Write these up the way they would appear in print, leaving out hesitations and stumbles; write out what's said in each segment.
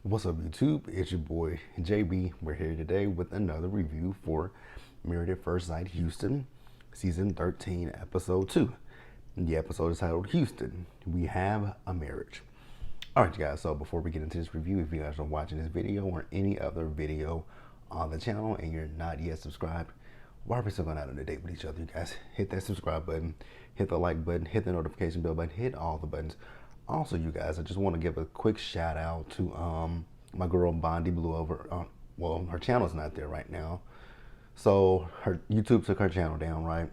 What's up, YouTube? It's your boy JB. We're here today with another review for Married at First Sight Houston, Season 13, Episode 2. The episode is titled Houston, We Have a Marriage. Alright, you guys, so before we get into this review, if you guys are watching this video or any other video on the channel and you're not yet subscribed, why are we still going out on a date with each other, you guys? Hit that subscribe button, hit the like button, hit the notification bell button, hit all the buttons. Also, you guys, I just want to give a quick shout out to my girl Bondi Blue over. Well, her channel's not there right now, so her YouTube took her channel down, right?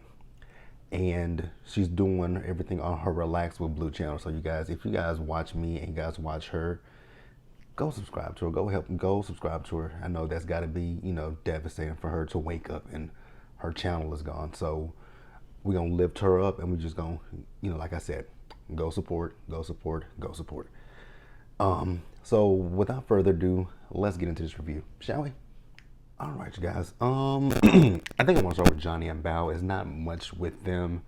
And she's doing everything on her Relax with Blue channel. So you guys, if you guys watch me and you guys watch her, go subscribe to her. Go subscribe to her. I know that's got to be, devastating for her to wake up and her channel is gone. So we're gonna lift her up and we're just gonna, like I said, go support, go support, go support. So without further ado, let's get into this review, shall we? All right, you guys. I think I want to start with Johnny and Bao. It's not much with them.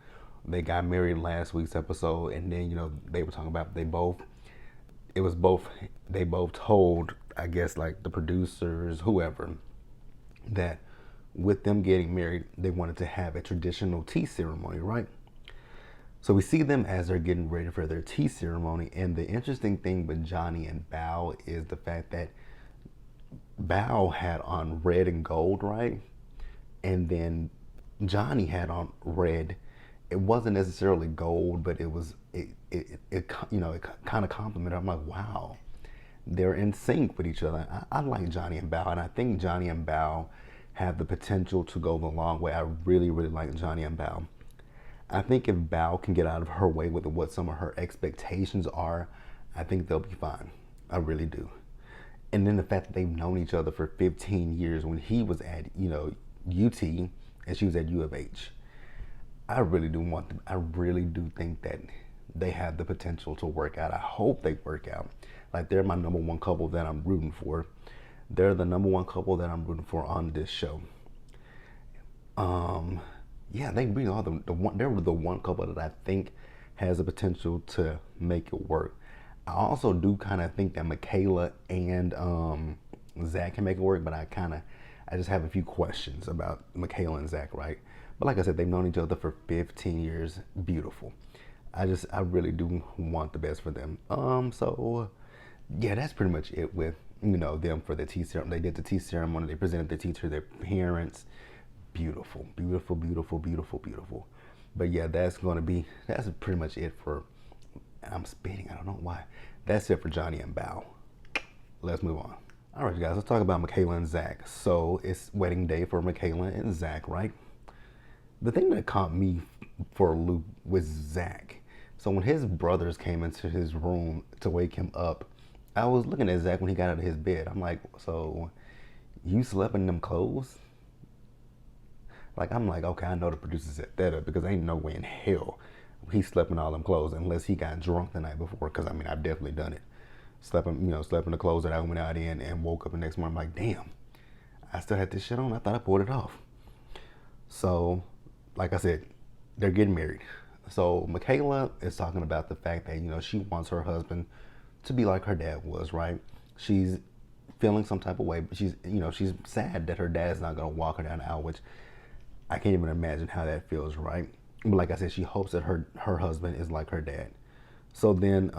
They got married last week's episode, and then they were talking about they both told, I guess, like the producers, whoever, that with them getting married, they wanted to have a traditional tea ceremony, right? So we see them as they're getting ready for their tea ceremony. And the interesting thing with Johnny and Bao is the fact that Bao had on red and gold, right? And then Johnny had on red. It wasn't necessarily gold, but it kind of complimented. I'm like, wow, they're in sync with each other. I like Johnny and Bao, and I think Johnny and Bao have the potential to go the long way. I really, really like Johnny and Bao. I think if Bao can get out of her way with what some of her expectations are, I think they'll be fine. I really do. And then the fact that they've known each other for 15 years, when he was at, UT and she was at U of H. I really do think that they have the potential to work out. I hope they work out. Like, they're my number one couple that I'm rooting for. They're the number one couple that I'm rooting for on this show. Yeah, they really are they're the one couple that I think has the potential to make it work. I also do kind of think that McKayla and Zach can make it work, but I just have a few questions about McKayla and Zach, right? But like I said, they've known each other for 15 years. Beautiful. I really do want the best for them. So yeah, that's pretty much it with them for the tea ceremony. They did the tea ceremony. They presented the tea to their parents. Beautiful, beautiful, beautiful, beautiful, beautiful. But yeah, that's pretty much it for, and I'm spitting, I don't know why. That's it for Johnny and Bao. Let's move on. All right, you guys, let's talk about McKayla and Zach. So it's wedding day for McKayla and Zach, right? The thing that caught me for a loop was Zach. So when his brothers came into his room to wake him up, I was looking at Zach when he got out of his bed. I'm like, so you slept in them clothes? Like, I'm like, okay, I know the producers set that up because ain't no way in hell he slept in all them clothes unless he got drunk the night before. Because, I mean, I've definitely done it. Slept in the clothes that I went out in and woke up the next morning. I'm like, damn, I still had this shit on. I thought I pulled it off. So, like I said, they're getting married. So, McKayla is talking about the fact that, she wants her husband to be like her dad was, right? She's feeling some type of way, but she's sad that her dad's not going to walk her down the aisle, which I can't even imagine how that feels, right? But like I said, she hopes that her husband is like her dad. So then,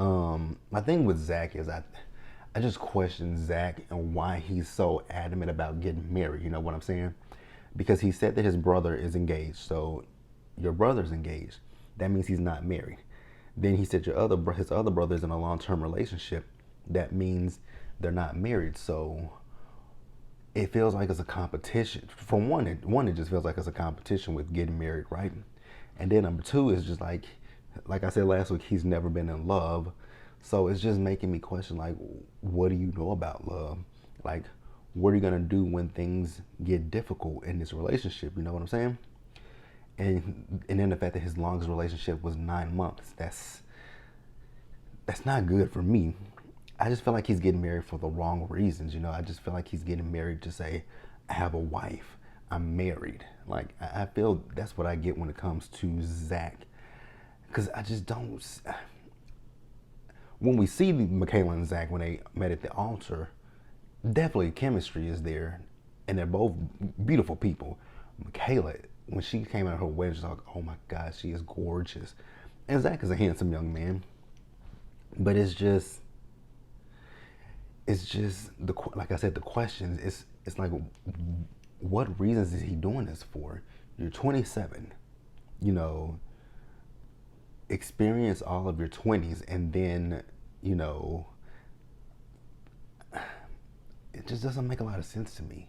my thing with Zach is I just question Zach and why he's so adamant about getting married. You know what I'm saying? Because he said that his brother is engaged. So your brother's engaged. That means he's not married. Then he said his other brother's in a long-term relationship. That means they're not married. So it feels like it's a competition. For one, it just feels like it's a competition with getting married, right? And then number two is just like I said last week, he's never been in love. So it's just making me question, like, what do you know about love? Like, what are you gonna do when things get difficult in this relationship? You know what I'm saying? And then the fact that his longest relationship was 9 months. That's not good for me. I just feel like he's getting married for the wrong reasons. I just feel like he's getting married to say, I have a wife, I'm married. Like, I feel that's what I get when it comes to Zach. Because I just don't, when we see McKayla and Zach when they met at the altar, definitely chemistry is there, and they're both beautiful people. McKayla, when she came out of her wedding, she's like, "Oh my God, she is gorgeous," and Zach is a handsome young man. But it's just the like I said, the questions. It's like, what reasons is he doing this for? You're 27, you know, experience all of your 20s, and then, you know, it just doesn't make a lot of sense to me.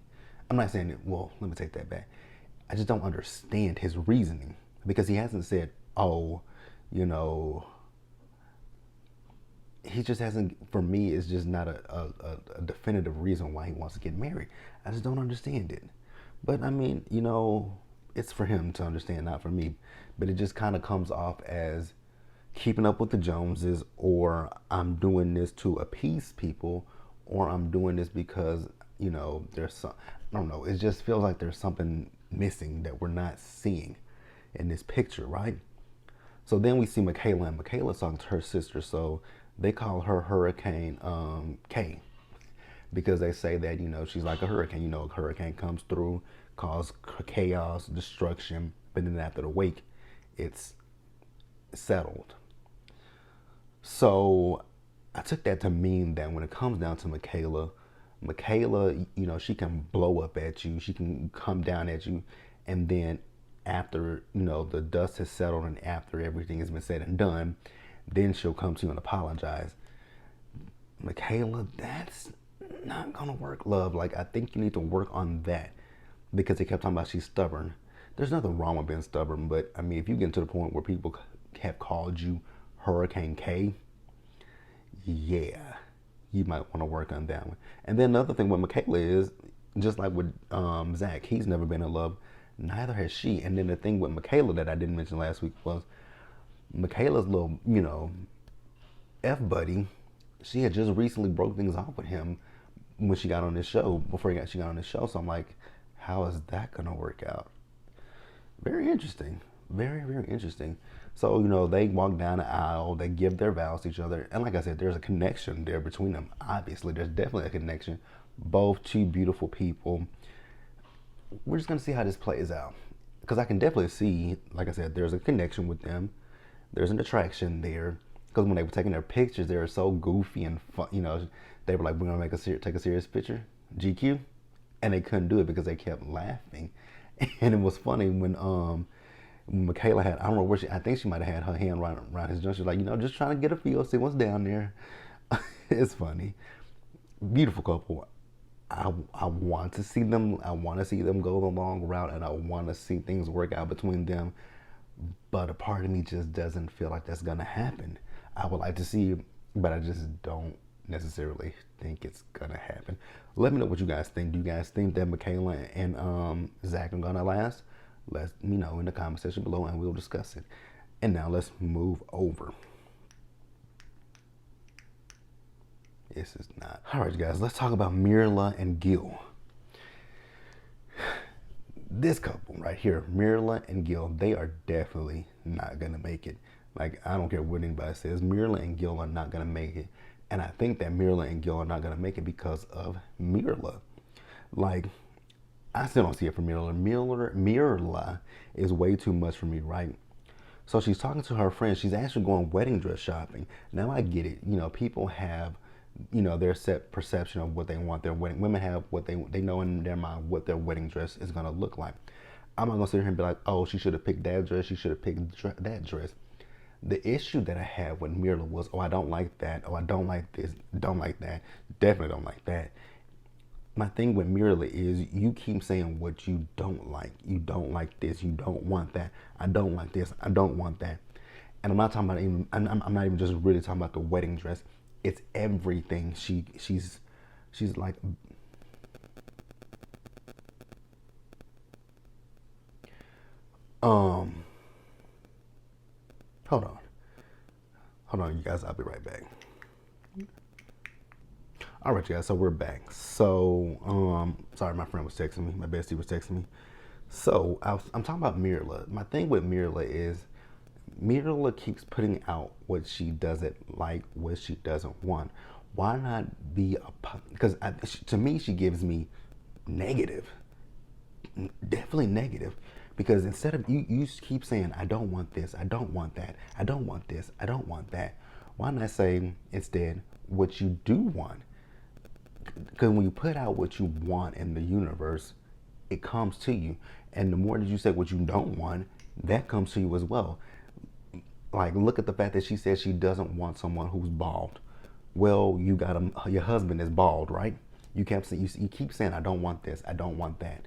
I'm not saying it, well, let me take that back. I just don't understand his reasoning because he hasn't said, oh, you know, he just hasn't, for me, it's just not a definitive reason why he wants to get married. I just don't understand it. But I mean, you know, it's for him to understand, not for me. But it just kind of comes off as keeping up with the Joneses, or I'm doing this to appease people, or I'm doing this because, you know, there's some, I don't know, it just feels like there's something missing that we're not seeing in this picture, right? So then we see McKayla, and McKayla's talking to her sister, so they call her Hurricane K, because they say that, you know, she's like a hurricane. You know, a hurricane comes through, cause chaos, destruction, but then after the wake, it's settled. So I took that to mean that when it comes down to McKayla, you know, she can blow up at you, she can come down at you, and then after, you know, the dust has settled and after everything has been said and done, then she'll come to you and apologize. McKayla, that's not gonna work, love. Like, I think you need to work on that, because they kept talking about she's stubborn. There's nothing wrong with being stubborn, but I mean, if you get to the point where people have called you Hurricane K, yeah, you might want to work on that one. And then another thing with McKayla is, just like with Zach, he's never been in love, neither has she. And then the thing with McKayla that I didn't mention last week was McKayla's little, you know, F buddy. She had just recently broke things off with him when she got on this show, she got on this show. So I'm like, how is that gonna work out? Very interesting. Very, very interesting. So, you know, they walk down the aisle, they give their vows to each other. And like I said, there's a connection there between them. Obviously, there's definitely a connection. Both two beautiful people. We're just going to see how this plays out. Because I can definitely see, like I said, there's a connection with them. There's an attraction there. Because when they were taking their pictures, they were so goofy and fun. You know, they were like, we're going to take a serious picture. GQ. And they couldn't do it because they kept laughing. And it was funny when McKayla had, I don't know where I think she might have had her hand around his junk. She was like, you know, just trying to get a feel, see what's down there. It's funny. Beautiful couple. I want to see them. I want to see them go the long route, and I want to see things work out between them. But a part of me just doesn't feel like that's gonna happen. I would like to see it, but I just don't necessarily think it's gonna happen. Let me know what you guys think. Do you guys think that McKayla and Zach are gonna last? Let me know in the comment section below, and we'll discuss it. And now let's move over. This is not. All right, guys, let's talk about Marilyn and Gil. This couple right here, Marilyn and Gil, they are definitely not going to make it. Like, I don't care what anybody says, Marilyn and Gil are not going to make it. And I think that Marilyn and Gil are not going to make it because of Marilyn. Like, I still don't see it for Marilyn. Marilyn is way too much for me, right? So she's talking to her friend. She's actually going wedding dress shopping. Now I get it. You know, people have, you know, their set perception of what they want their wedding. Women have what they know in their mind what their wedding dress is going to look like. I'm not going to sit here and be like, oh, she should have picked that dress. She should have picked that dress. The issue that I had with Marilyn was, oh, I don't like that. Oh, I don't like this. Don't like that. Definitely don't like that. My thing with Marilyn is you keep saying what you don't like. You don't like this. You don't want that. I don't like this. I don't want that. And I'm not talking about even. I'm not even just really talking about the wedding dress. It's everything. She's like. Hold on, you guys. I'll be right back. All right, you guys. So we're back. So sorry, my friend was texting me. My bestie was texting me. So I'm talking about Marilyn. My thing with Marilyn is Mirla keeps putting out what she doesn't like, what she doesn't want. Why not be because to me she gives me negative, definitely negative. Because instead of you keep saying I don't want this, I don't want that, I don't want this, I don't want that. Why not say instead what you do want? Because when you put out what you want in the universe, it comes to you. And the more that you say what you don't want, that comes to you as well. Like, look at the fact that she says she doesn't want someone who's bald. Well, you got your husband is bald, right? You keep saying I don't want this, I don't want that.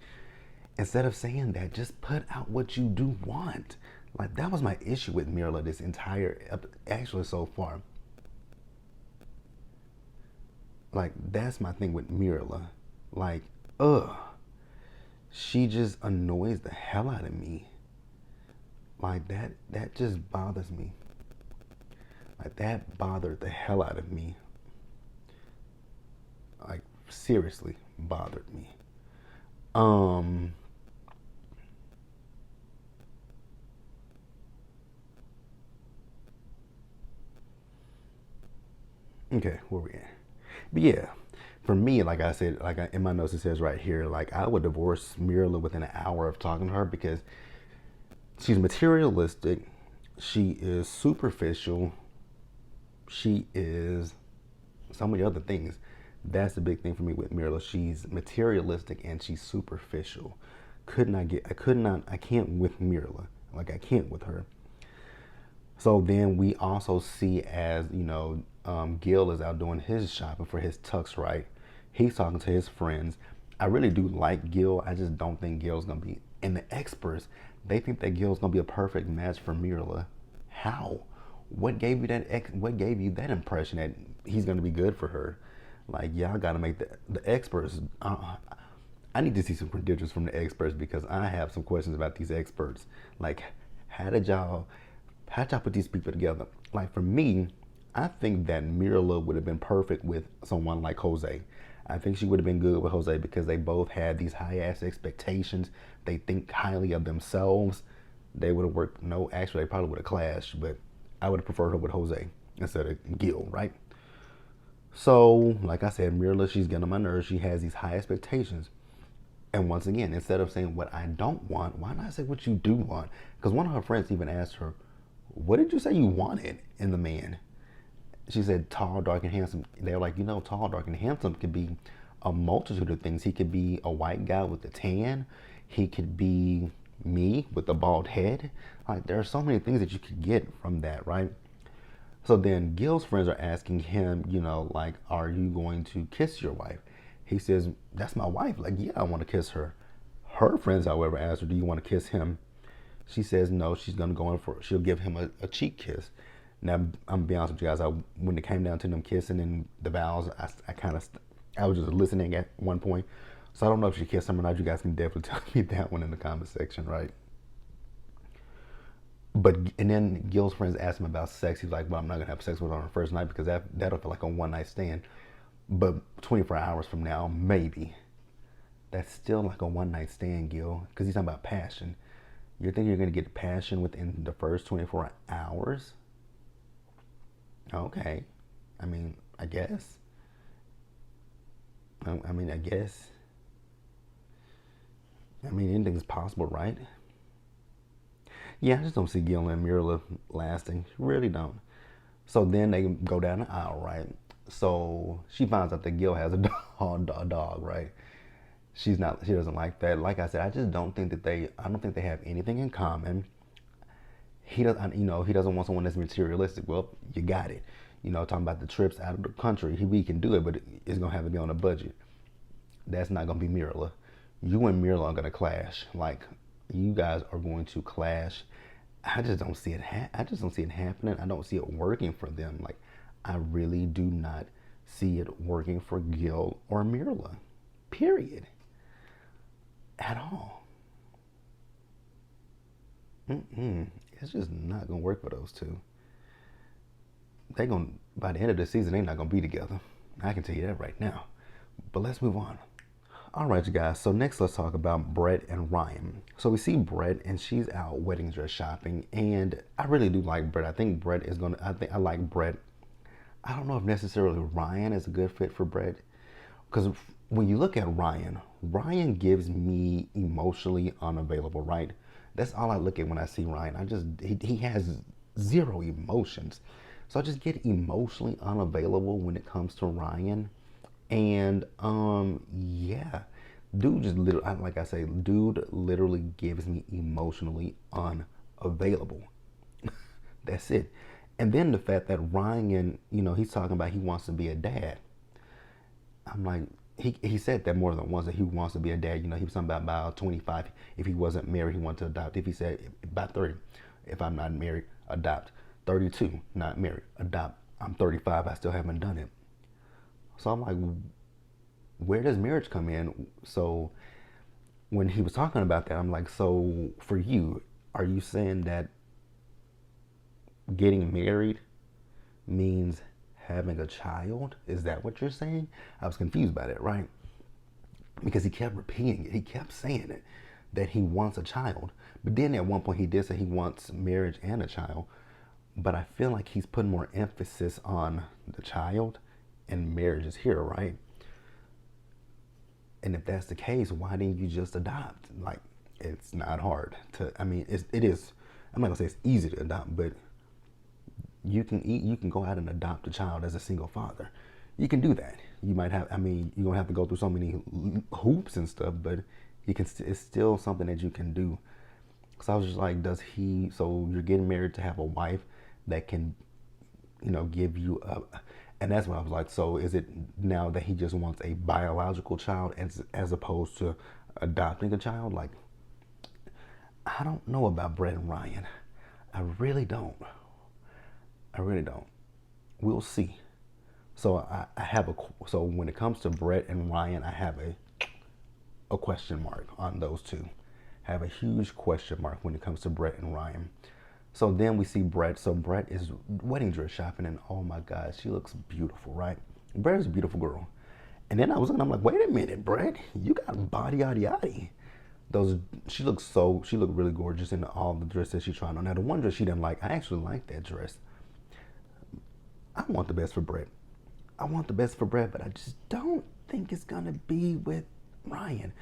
Instead of saying that, just put out what you do want. Like, that was my issue with Mirla this entire, actually so far. Like, that's my thing with Mirla. Like, she just annoys the hell out of me. Like, that just bothers me. Like, that bothered the hell out of me. Like, seriously bothered me. Okay, where we at? But yeah, for me, like I said, in my notes it says right here, like I would divorce Mirla within an hour of talking to her because she's materialistic, she is superficial, she is so many other things. That's the big thing for me with Mirla. She's materialistic and she's superficial. I can't with Mirla. Like I can't with her. So then we also see as, Gil is out doing his shopping for his tux, right? He's talking to his friends. I really do like Gil. I just don't think Gil's going to be, and the experts, they think that Gil's going to be a perfect match for Mirla. How? What gave you that impression that he's going to be good for her? Like, y'all got to make the experts, I need to see some credentials from the experts because I have some questions about these experts. Like, how did y'all put these people together? Like, for me, I think that Mirla would have been perfect with someone like Jose. I think she would have been good with Jose because they both had these high ass expectations. They think highly of themselves. They would have worked. No, actually, they probably would have clashed, but I would have preferred her with Jose instead of Gil, right? So, like I said, Mirla, she's getting on my nerves. She has these high expectations. And once again, instead of saying what I don't want, why not say what you do want? Because one of her friends even asked her, what did you say you wanted in the man? She said tall, dark, and handsome. They were like, tall, dark, and handsome could be a multitude of things. He could be a white guy with a tan. He could be me with a bald head. Like, there are so many things that you could get from that, right? So then Gil's friends are asking him, like, are you going to kiss your wife? He says, that's my wife. Like, yeah, I want to kiss her. Her friends, however, asked her, do you want to kiss him? She says no, she's going to go in she'll give him a cheek kiss. Now, I'm going to be honest with you guys, when it came down to them kissing and the vows, I was just listening at one point. So I don't know if she kissed him or not. You guys can definitely tell me that one in the comment section, right? And then Gil's friends asked him about sex. He's like, well, I'm not going to have sex with her on the first night because that'll feel like a one night stand. But 24 hours from now, maybe. That's still like a one night stand, Gil, because he's talking about passion. You think you're going to get passion within the first 24 hours? Okay. I mean, I guess. I guess. Anything's possible, right? Yeah, I just don't see Gil and Mirla lasting. Really don't. So then they go down the aisle, right? So she finds out that Gil has a dog, right? She doesn't like that. Like I said, I just don't think I don't think they have anything in common. He doesn't want someone that's materialistic. Well, you got it. Talking about the trips out of the country, we can do it, but it's gonna have to be on a budget. That's not gonna be Mirla. You and Mirla are gonna clash. Like, you guys are going to clash. I just don't see it. I just don't see it happening. I don't see it working for them. Like, I really do not see it working for Gil or Mirla. Period. At all. It's just not gonna work for those two. By the end of the season, they're not gonna be together. I can tell you that right now. But let's move on. All right, you guys. So next, let's talk about Brett and Ryan. So we see Brett, and she's out wedding dress shopping, and I really do like Brett. I think Brett is gonna. I think I like Brett. I don't know if necessarily Ryan is a good fit for Brett, because when you look at Ryan, Ryan gives me emotionally unavailable. Right? That's all I look at when I see Ryan. He has zero emotions, so I just get emotionally unavailable when it comes to Ryan. And yeah, dude just literally, like I say, dude literally gives me emotionally unavailable. That's it. And then the fact that Ryan, he's talking about he wants to be a dad. I'm like, he said that more than once that he wants to be a dad. He was talking about 25. If he wasn't married, he wanted to adopt. If he said about 30, if I'm not married, adopt. 32, not married, adopt. I'm 35. I still haven't done it. So I'm like, where does marriage come in? So when he was talking about that, I'm like, so for you, are you saying that getting married means having a child? Is that what you're saying? I was confused by that, right? Because he kept repeating it. He kept saying it, that he wants a child. But then at one point he did say he wants marriage and a child. But I feel like he's putting more emphasis on the child, and marriage is here, right? And if that's the case, why didn't you just adopt? Like, it's not hard to. I mean, it is. I'm not gonna say it's easy to adopt, but you can go out and adopt a child as a single father. You can do that. You might have. I mean, you're gonna have to go through so many hoops and stuff, but you can. It's still something that you can do. So I was just like, does he? So you're getting married to have a wife that can, give you a. And that's when I was like, so is it now that he just wants a biological child as opposed to adopting a child? Like, I don't know about Brett and Ryan. I really don't. I really don't. We'll see. So I have so when it comes to Brett and Ryan, I have a question mark on those two. I have a huge question mark when it comes to Brett and Ryan. So then we see Brett. So Brett is wedding dress shopping, and oh my God, she looks beautiful, right? Brett is a beautiful girl. And then I'm like, wait a minute, Brett, you got body yaddy yaddy. She looked really gorgeous in all the dresses she tried on. Now the one dress she didn't like, I actually like that dress. I want the best for Brett. I want the best for Brett, but I just don't think it's gonna be with Ryan.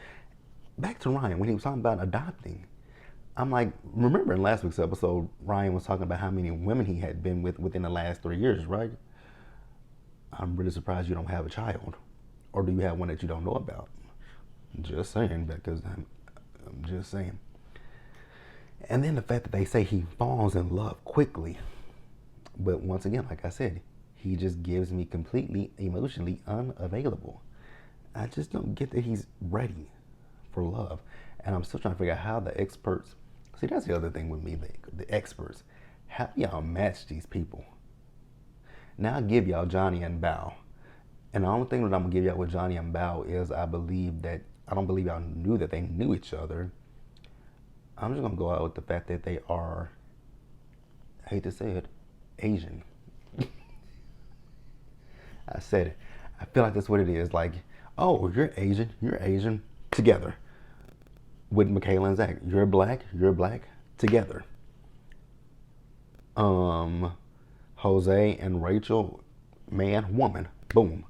Back to Ryan when he was talking about adopting. I'm like, remember in last week's episode, Ryan was talking about how many women he had been with within the last 3 years, right? I'm really surprised you don't have a child. Or do you have one that you don't know about? Just saying, because I'm just saying. And then the fact that they say he falls in love quickly. But once again, like I said, he just gives me completely emotionally unavailable. I just don't get that he's ready for love. And I'm still trying to figure out how the experts. See, that's the other thing with me, the experts. How do y'all match these people? Now I give y'all Johnny and Bao. And the only thing that I'm gonna give y'all with Johnny and Bao is I don't believe y'all knew that they knew each other. I'm just gonna go out with the fact that they are, I hate to say it, Asian. I said it. I feel like that's what it is. Like, oh, you're Asian, together. With McKayla and Zach, you're black, together. Jose and Rachel, man, woman, boom.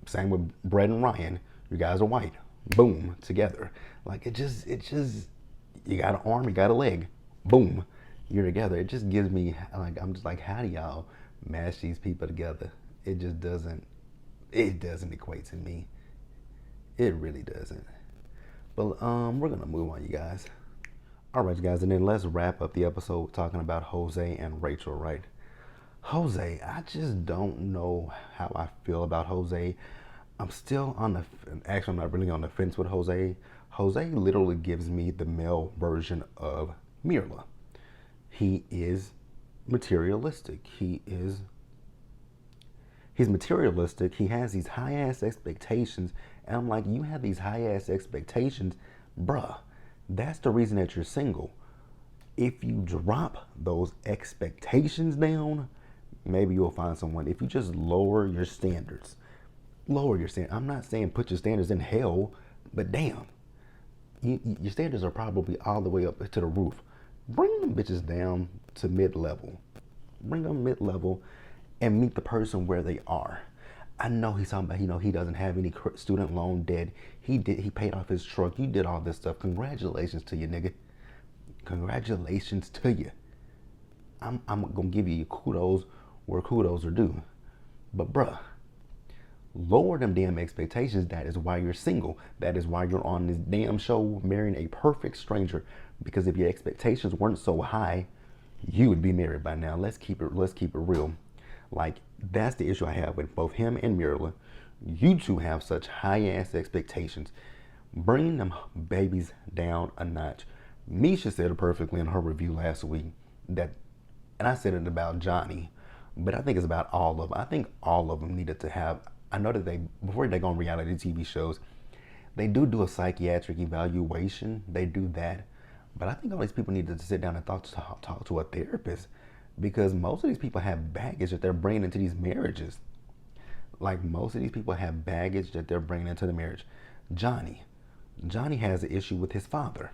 Same with Brett and Ryan, you guys are white, boom, together. Like it just, you got an arm, you got a leg, boom, you're together. It just gives me like, I'm just like, how do y'all mash these people together? It just doesn't equate to me. It really doesn't. But we're gonna move on, you guys. All right, you guys, and then let's wrap up the episode talking about Jose and Rachel, right? Jose, I just don't know how I feel about Jose. I'm still actually, I'm not really on the fence with Jose. Jose literally gives me the male version of Mirla. He is materialistic. He's materialistic. He has these high ass expectations. And I'm like, you have these high ass expectations, bruh. That's the reason that you're single. If you drop those expectations down, maybe you'll find someone. If you just lower your standards, lower your standards. I'm not saying put your standards in hell, but damn, your standards are probably all the way up to the roof. Bring them bitches down to mid-level. Bring them mid-level and meet the person where they are. I know he's talking about, he doesn't have any student loan debt. He paid off his truck. You did all this stuff. Congratulations to you, nigga. Congratulations to you. I'm gonna give you kudos where kudos are due. But bruh, lower them damn expectations. That is why you're single. That is why you're on this damn show marrying a perfect stranger. Because if your expectations weren't so high, you would be married by now. Let's keep it real. Like, that's the issue I have with both him and Marilyn. You two have such high ass expectations. Bring them babies down a notch. Misha said it perfectly in her review last week that, and I said it about Johnny, but I think it's about all of them. I think all of them needed to have, I know that before they go on reality TV shows, they do a psychiatric evaluation. They do that. But I think all these people needed to sit down and talk to a therapist, because most of these people have baggage that they're bringing into these marriages. Like, most of these people have baggage that they're bringing into the marriage. Johnny has an issue with his father.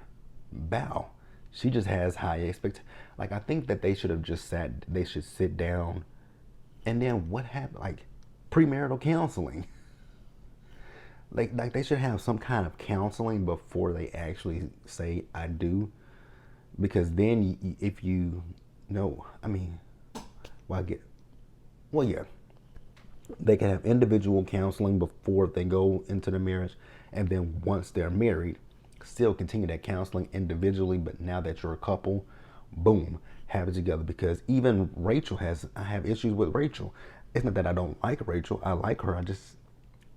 Bao, she just has high expectations. Like, I think that they should sit down, and then what happened? Like, premarital counseling. Like they should have some kind of counseling before they actually say I do, because then if you know, I mean, yeah, they can have individual counseling before they go into the marriage, and then once they're married, still continue that counseling individually. But now that you're a couple, boom, have it together. Because even I have issues with Rachel. It's not that I don't like Rachel. I like her.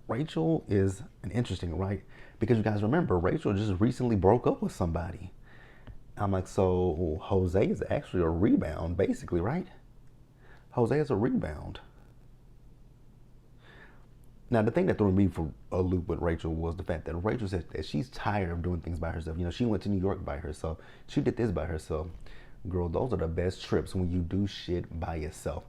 Rachel is an interesting, right? Because you guys remember, Rachel just recently broke up with somebody. I'm like, so Jose is actually a rebound, basically, right? Jose is a rebound. Now, the thing that threw me for a loop with Rachel was the fact that Rachel said that she's tired of doing things by herself. She went to New York by herself. She did this by herself. Girl, those are the best trips, when you do shit by yourself.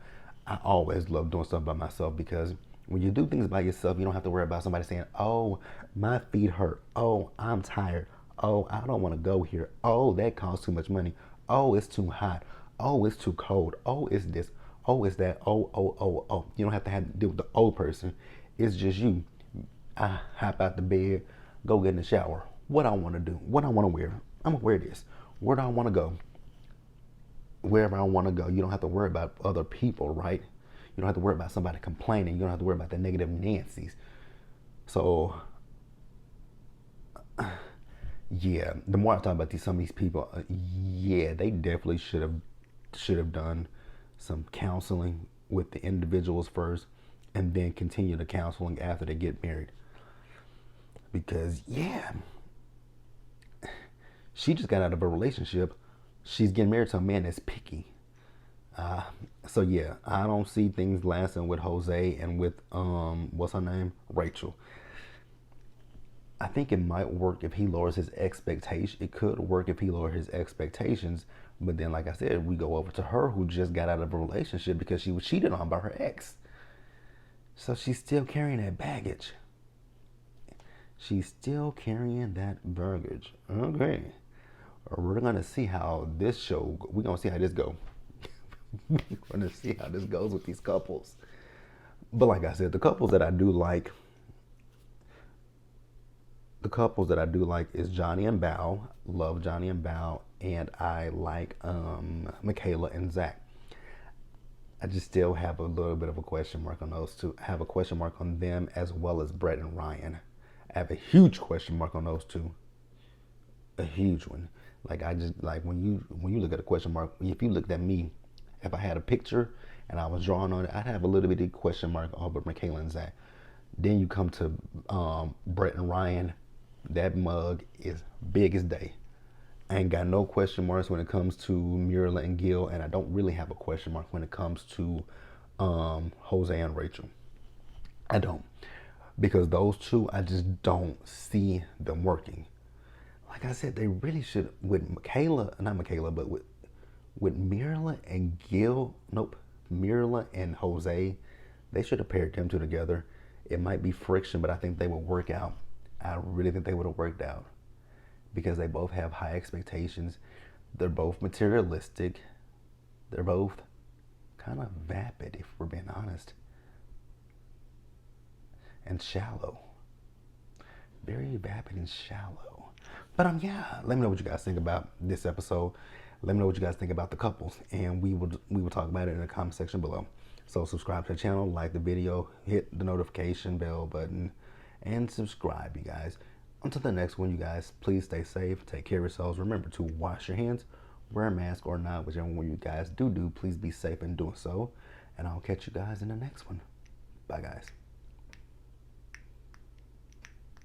I always love doing stuff by myself, because when you do things by yourself, you don't have to worry about somebody saying, oh, my feet hurt. Oh, I'm tired. Oh, I don't want to go here. Oh, that costs too much money. Oh, it's too hot. Oh, it's too cold. Oh, it's this. Oh, it's that. Oh. You don't have to deal with the old person. It's just you. I hop out the bed, go get in the shower. What I want to do. What I want to wear. I'm going to wear this. Where do I want to go? Wherever I want to go. You don't have to worry about other people, right? You don't have to worry about somebody complaining. You don't have to worry about the negative Nancy's. So, yeah, the more I talk about some of these people, yeah, they definitely should have done some counseling with the individuals first, and then continue the counseling after they get married. Because, yeah, she just got out of a relationship. She's getting married to a man that's picky. So yeah, I don't see things lasting with Jose and with what's her name, Rachel. I think it might work if he lowers his expectation. It could work if he lowers his expectations. But then, like I said, we go over to her, who just got out of a relationship because she was cheated on by her ex. So she's still carrying that baggage. She's still carrying that baggage. Okay. We're gonna see how this show. We're gonna see how this goes. We're gonna see how this goes with these couples. But like I said, the couples that I do like is Johnny and Bao. Love Johnny and Bao, and I like McKayla and Zach. I just still have a little bit of a question mark on those two. I have a question mark on them, as well as Brett and Ryan. I have a huge question mark on those two. A huge one. Like, I just, like, when you look at a question mark, if you looked at me, if I had a picture and I was drawing on it, I'd have a little bitty question mark over McKayla and Zach. Then you come to Brett and Ryan. That mug is big as day. I ain't got no question marks when it comes to Marilyn and Gil, and I don't really have a question mark when it comes to Jose and Rachel. I don't. Because those two, I just don't see them working. Like I said, they really should, with McKayla, not McKayla, but with Marilyn and Gil, Marilyn and Jose, they should have paired them two together. It might be friction, but I think they will work out. I really think they would have worked out because they both have high expectations. They're both materialistic. They're both kind of vapid, if we're being honest, and shallow. Very vapid and shallow. But yeah, let me know what you guys think about this episode. Let me know what you guys think about the couples, and we will talk about it in the comment section below. So subscribe to the channel, like the video, hit the notification bell button, and subscribe, you guys. Until the next one, you guys, please stay safe, take care of yourselves. Remember to wash your hands, wear a mask or not, whichever one you guys do, please be safe in doing so. And I'll catch you guys in the next one. Bye, guys.